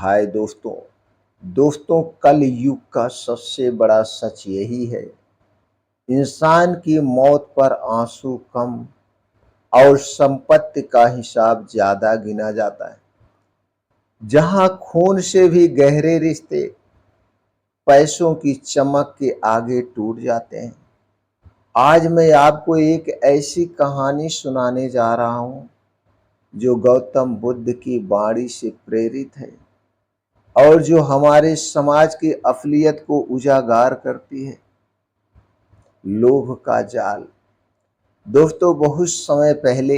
हाय दोस्तों। कल युग का सबसे बड़ा सच यही है, इंसान की मौत पर आंसू कम और संपत्ति का हिसाब ज्यादा गिना जाता है। जहां खून से भी गहरे रिश्ते पैसों की चमक के आगे टूट जाते हैं। आज मैं आपको एक ऐसी कहानी सुनाने जा रहा हूं जो गौतम बुद्ध की वाणी से प्रेरित है और जो हमारे समाज की असलियत को उजागर करती है। लोभ का जाल। दोस्तों, बहुत समय पहले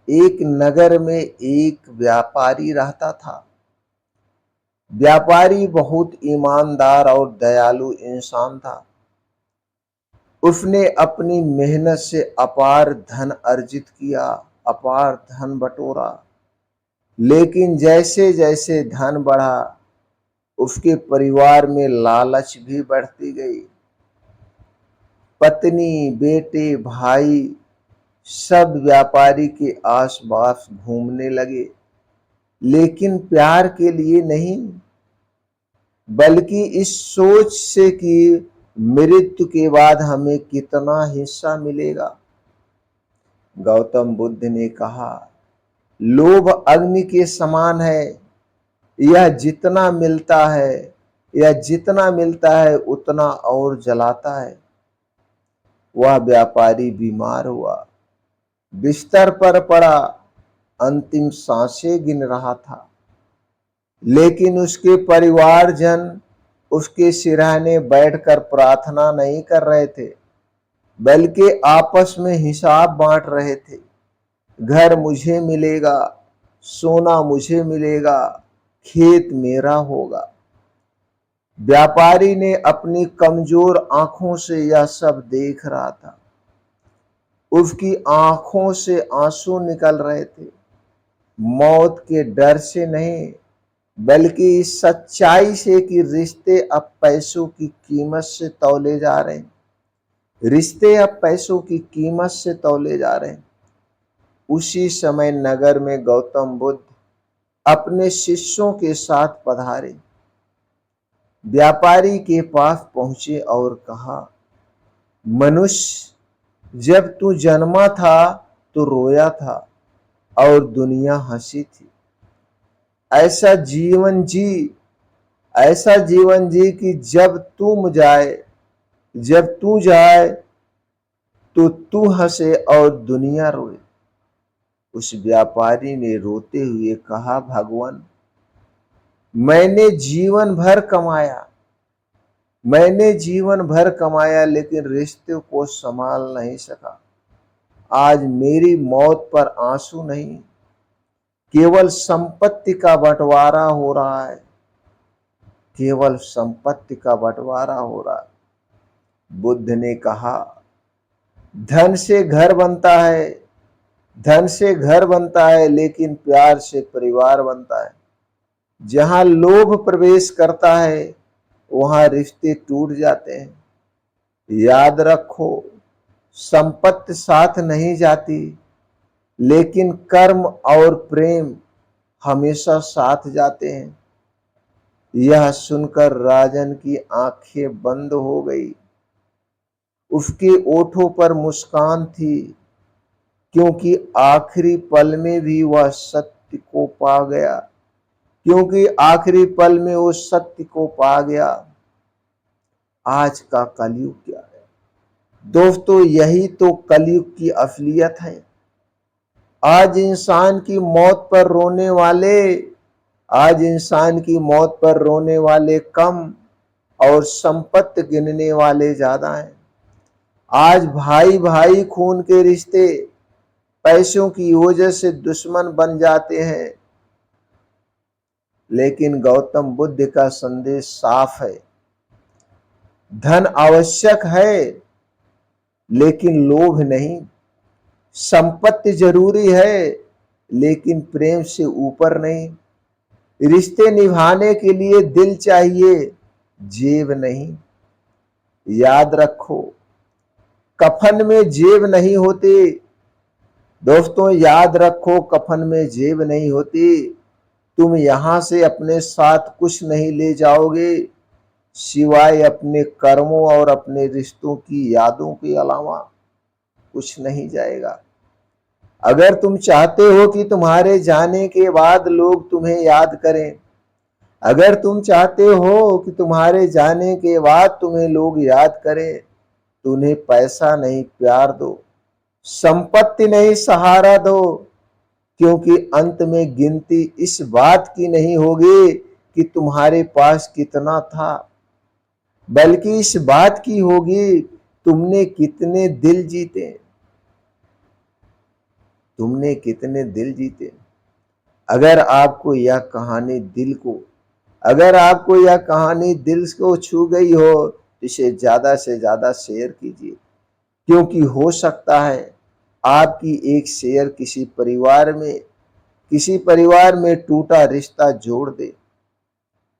एक नगर में एक व्यापारी रहता था। व्यापारी बहुत ईमानदार और दयालु इंसान था। उसने अपनी मेहनत से अपार धन अर्जित किया, अपार धन बटोरा। लेकिन जैसे जैसे धन बढ़ा, उसके परिवार में लालच भी बढ़ती गई। पत्नी, बेटे, भाई सब व्यापारी के आसपास घूमने लगे, लेकिन प्यार के लिए नहीं, बल्कि इस सोच से कि मृत्यु के बाद हमें कितना हिस्सा मिलेगा। गौतम बुद्ध ने कहा, लोभ अग्नि के समान है। यह जितना मिलता है उतना और जलाता है। वह व्यापारी बीमार हुआ, बिस्तर पर पड़ा, अंतिम सांसें गिन रहा था। लेकिन उसके परिवारजन उसके सिरहाने बैठकर प्रार्थना नहीं कर रहे थे, बल्कि आपस में हिसाब बांट रहे थे। घर मुझे मिलेगा, सोना मुझे मिलेगा, खेत मेरा होगा। व्यापारी ने अपनी कमजोर आंखों से यह सब देख रहा था। उसकी आंखों से आंसू निकल रहे थे, मौत के डर से नहीं, बल्कि इस सच्चाई से कि रिश्ते अब पैसों की कीमत से तौले जा रहे हैं। रिश्ते अब पैसों की कीमत से तौले जा रहे हैं। उसी समय नगर में गौतम बुद्ध अपने शिष्यों के साथ पधारे। व्यापारी के पास पहुंचे और कहा, मनुष्य, जब तू जन्मा था तो रोया था और दुनिया हंसी थी। ऐसा जीवन जी कि जब तू जाए तो तू हंसे और दुनिया रोए। उस व्यापारी ने रोते हुए कहा, भगवान, मैंने जीवन भर कमाया लेकिन रिश्ते को संभाल नहीं सका। आज मेरी मौत पर आंसू नहीं, केवल संपत्ति का बंटवारा हो रहा है। केवल संपत्ति का बंटवारा हो रहा है। बुद्ध ने कहा, धन से घर बनता है, लेकिन प्यार से परिवार बनता है। जहां लोभ प्रवेश करता है, वहां रिश्ते टूट जाते हैं। याद रखो, संपत्ति साथ नहीं जाती, लेकिन कर्म और प्रेम हमेशा साथ जाते हैं। यह सुनकर राजन की आंखें बंद हो गई। उसके ओठों पर मुस्कान थी, क्योंकि आखिरी पल में भी वह सत्य को पा गया। आज का कलयुग क्या है दोस्तों? यही तो कलयुग की असलियत है। आज इंसान की मौत पर रोने वाले कम और संपत्ति गिनने वाले ज्यादा हैं। आज भाई भाई खून के रिश्ते पैसों की वजह से दुश्मन बन जाते हैं। लेकिन गौतम बुद्ध का संदेश साफ है, धन आवश्यक है, लेकिन लोभ नहीं। संपत्ति जरूरी है, लेकिन प्रेम से ऊपर नहीं। रिश्ते निभाने के लिए दिल चाहिए, जेब नहीं। याद रखो, कफन में जेब नहीं होती। दोस्तों, याद रखो, कफन में जेब नहीं होती, तुम यहां से अपने साथ कुछ नहीं ले जाओगे सिवाय अपने कर्मों और अपने रिश्तों की यादों के अलावा कुछ नहीं जाएगा। अगर तुम चाहते हो कि तुम्हारे जाने के बाद लोग तुम्हें याद करें, अगर तुम चाहते हो कि तुम्हारे जाने के बाद तुम्हें लोग याद करें, तो उन्हें पैसा नहीं प्यार दो, संपत्ति नहीं सहारा दो, क्योंकि अंत में गिनती इस बात की नहीं होगी कि तुम्हारे पास कितना था, बल्कि इस बात की होगी तुमने कितने दिल जीते, तुमने कितने दिल जीते। अगर आपको यह कहानी दिल को छू गई हो तो इसे ज्यादा से ज्यादा शेयर कीजिए, क्योंकि हो सकता है आपकी एक शेयर किसी परिवार में टूटा रिश्ता जोड़ दे।